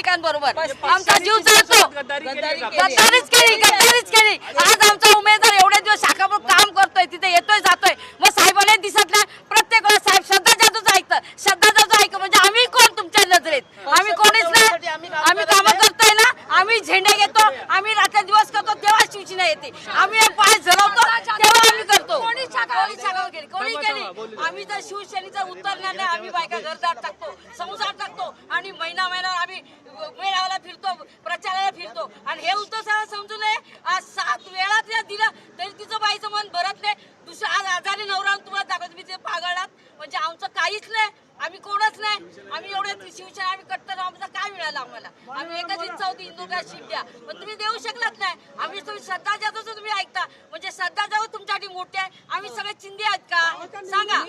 बायकांबरोबर आमचा जीव जातो। गद्दारीच केली। आज आमचा उमेदवार एवढे दिवस शाखाप्रमुख काम करतोय, तिथे येतोय जातोय, मग साहेबांना दिसत नाही। प्रत्येक वेळेस साहेब श्रद्धा जाधवच ऐकतं, श्रद्धा जाधव ऐक म्हणजे आम्ही कोण तुमच्या नजरेत? आम्ही कोणीच नाही, आम्ही कामं करतोय ना, आम्ही झेंडे घेतो, आम्ही रात्र दिवस करतो, तेव्हा शिवसेना येते। आम्ही पाय झळवतो तेव्हा आम्ही करतो। कोणी केली आम्ही जर शिवसेनेचं उतरणार नाही, आम्ही बायका घरदार टाकतो, संसार टाकतो आणि महिना आम्ही मेळाव्याला फिरतो, प्रचाराला फिरतो। आणि हे उद्धव साहेब समजू नये, आज 7 वेळा तिला दिलं तरी तिचं बाईचं मन भरत नाही। दुसरा आज आजारी नवरा तुम्हाला दाखवत, तुम्ही ते पागळात म्हणजे आमचं काहीच नाही, आम्ही कोणच नाही। आम्ही एवढे शिवसेना आम्ही कट्टर, आमचं काय मिळालं आम्हाला? आम्ही एकच इच्छा होती इंदुरला सीट द्या, पण तुम्ही देऊ शकलात नाही। आम्ही तुम्ही श्रद्धा जाधवचं तुम्ही ऐकता म्हणजे श्रद्धा जाधव तुमच्यासाठी मोठे आहे, आम्ही सगळे चिंदी आहेत का सांगा?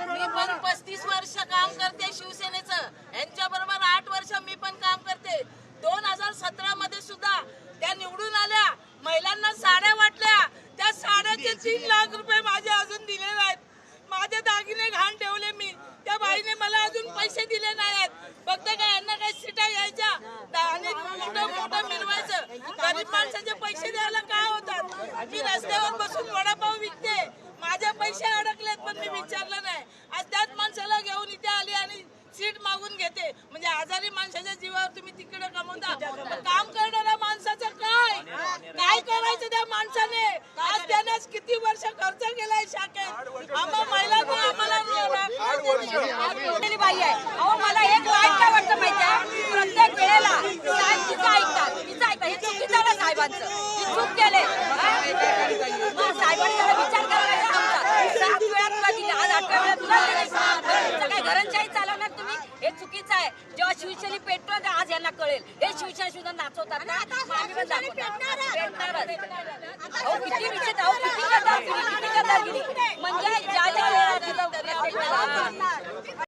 मी पण 35 वर्ष काम करते शिवसेनेचं, यांच्या बरोबर 8 वर्ष मी पण काम करते। 2017 मध्ये सुद्धा त्या निवडून आल्या, महिलांना साड्या वाटल्या, त्या साड्याचे 3 लाख रुपये माझे अजून दिले नाहीत। माझे दागिने घाण ठेवले मी, त्या बाईने मला अजून पैसे दिले नाहीत। फक्त काय यांना काही सीटा घ्यायच्या आणि मोठं मिळवायचं, गरीब माणसाचे पैसे द्यायला काय होतात? मी रस्त्यावर बसून वडापाव विकते, माझे पैसे अडकलेत पण मी विचारलं नाही। आज त्याच माणसाला घेऊन इथे आली आणि सीट मागून घेते, म्हणजे आजारी माणसाच्या जीवावर तुम्ही तिकडे कमवता। काम करणाऱ्या माणसाचं काय करायचं त्या माणसाने? आज त्याने किती वर्ष खर्च केलाय शाखेत, आम्हा महिलांना आम्हाला बाई आहे। अहो मला एक वाईट काय वाटतं माहिती आहे, प्रत्येक वेळेला साहेब तिचं ऐकतात, हे चुकीचं आहे साहेबांचं, ही चूक केले। मग साहेबांनी त्याला विचार करायचा आमचा 7 वेळा तुला दिली, आज 8व्या वेळा तुला दिली, काय घरांच्याही चालवणार तुम्ही? हे चुकीचं आहे। जेव्हा शिवसेना पेटतो आज यांना कळेल, हे शिवसेना सुद्धा नाचवतात ना, आम्ही पण पेटणारच। किती विचित्र, किती गद्दारगिरी म्हणजे ज्या